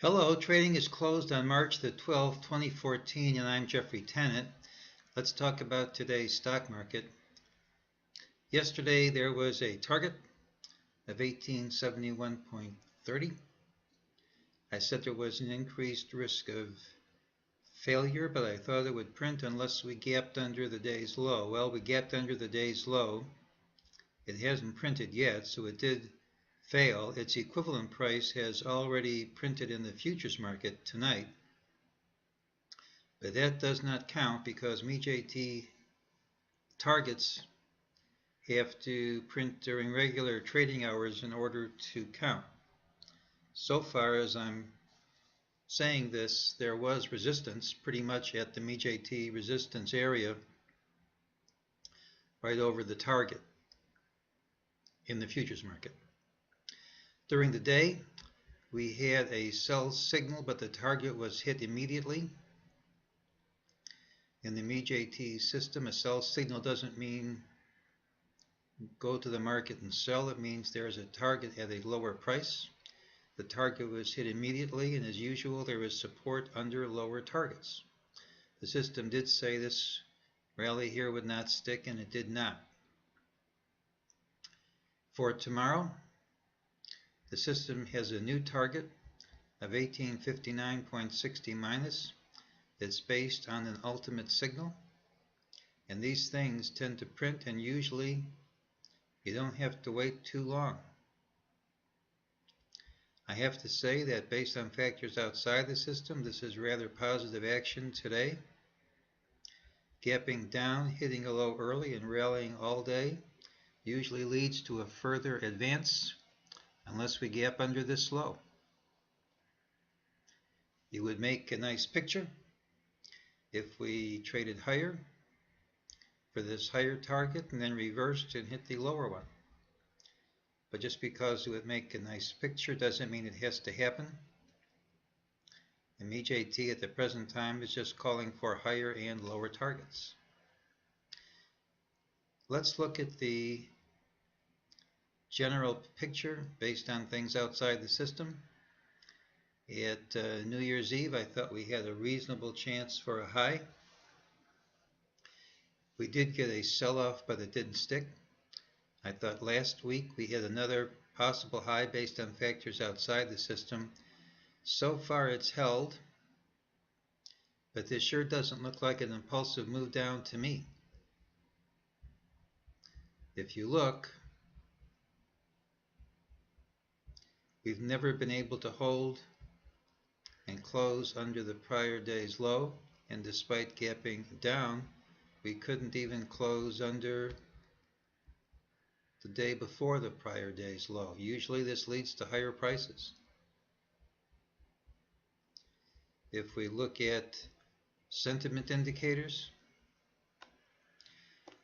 Hello, trading is closed on March the 12th, 2014, and I'm Jeffrey Tennant. Let's talk about today's stock market. Yesterday there was a target of 1871.30. I said there was an increased risk of failure, but I thought it would print unless we gapped under the day's low. Well, we gapped under the day's low. It hasn't printed yet, so it did fail. Its equivalent price has already printed in the futures market tonight. But that does not count because mejt targets have to print during regular trading hours in order to count. So far as I'm saying this, there was resistance pretty much at the mejt resistance area right over the target in the futures market. During the day, we had a sell signal, but the target was hit immediately. In the mejt system, a sell signal doesn't mean go to the market and sell. It means there's a target at a lower price. The target was hit immediately, and as usual, there is support under lower targets. The system did say this rally here would not stick, and it did not. For tomorrow, the system has a new target of 1859.60 minus. It's based on an ultimate signal, and these things tend to print, and usually you don't have to wait too long. I have to say that based on factors outside the system, this is rather positive action today. Gapping down, hitting a low early, and rallying all day usually leads to a further advance unless we gap under this low. You would make a nice picture if we traded higher for this higher target and then reversed and hit the lower one. But just because it would make a nice picture doesn't mean it has to happen. And mejt at the present time is just calling for higher and lower targets. Let's look at the general picture based on things outside the system. At New Year's Eve, I thought we had a reasonable chance for a high. We did get a sell-off, but it didn't stick. I thought last week we had another possible high based on factors outside the system. So far it's held, but this sure doesn't look like an impulsive move down to me. If you look, we've never been able to hold and close under the prior day's low, and despite gapping down, we couldn't even close under the day before the prior day's low. Usually this leads to higher prices. If we look at sentiment indicators,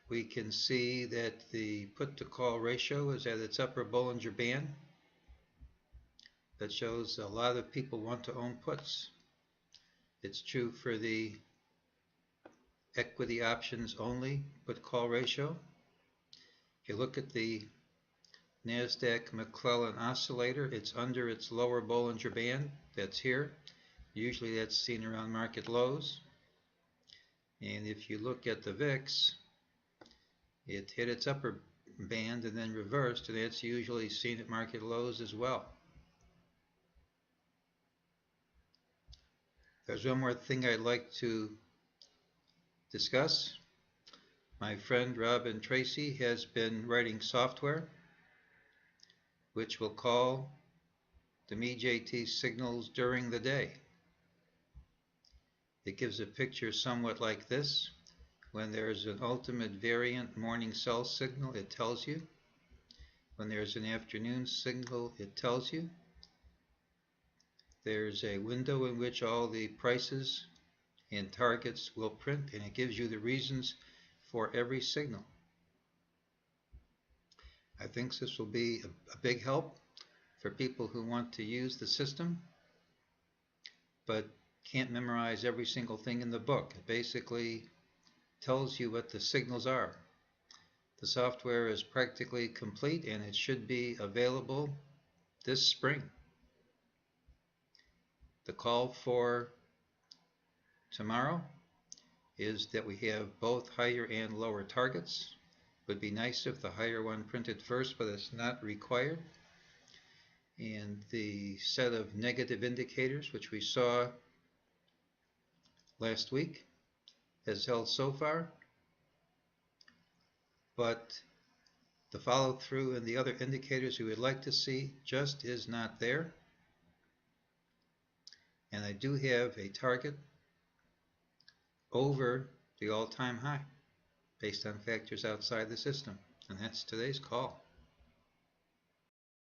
we can see that the put to call ratio is at its upper Bollinger Band. That shows a lot of people want to own puts. It's true for the equity options only put call ratio. If you look at the Nasdaq McClellan oscillator, it's under its lower Bollinger Band. That's here. Usually that's seen around market lows. And if you look at the VIX, it hit its upper band and then reversed, and that's usually seen at market lows as well. There's one more thing I'd like to discuss. My friend Robin Tracy has been writing software which will call the mejt signals during the day. It gives a picture somewhat like this. When there's an ultimate variant morning sell signal, it tells you. When there's an afternoon signal, it tells you. There's a window in which all the prices and targets will print, and it gives you the reasons for every signal. I think this will be a big help for people who want to use the system but can't memorize every single thing in the book. It basically tells you what the signals are. The software is practically complete, and it should be available this spring. The call for tomorrow is that we have both higher and lower targets. Would be nice if the higher one printed first, but it's not required. And the set of negative indicators, which we saw last week, has held so far, but the follow through and the other indicators we would like to see just is not there. And I do have a target over the all-time high based on factors outside the system, and that's today's call.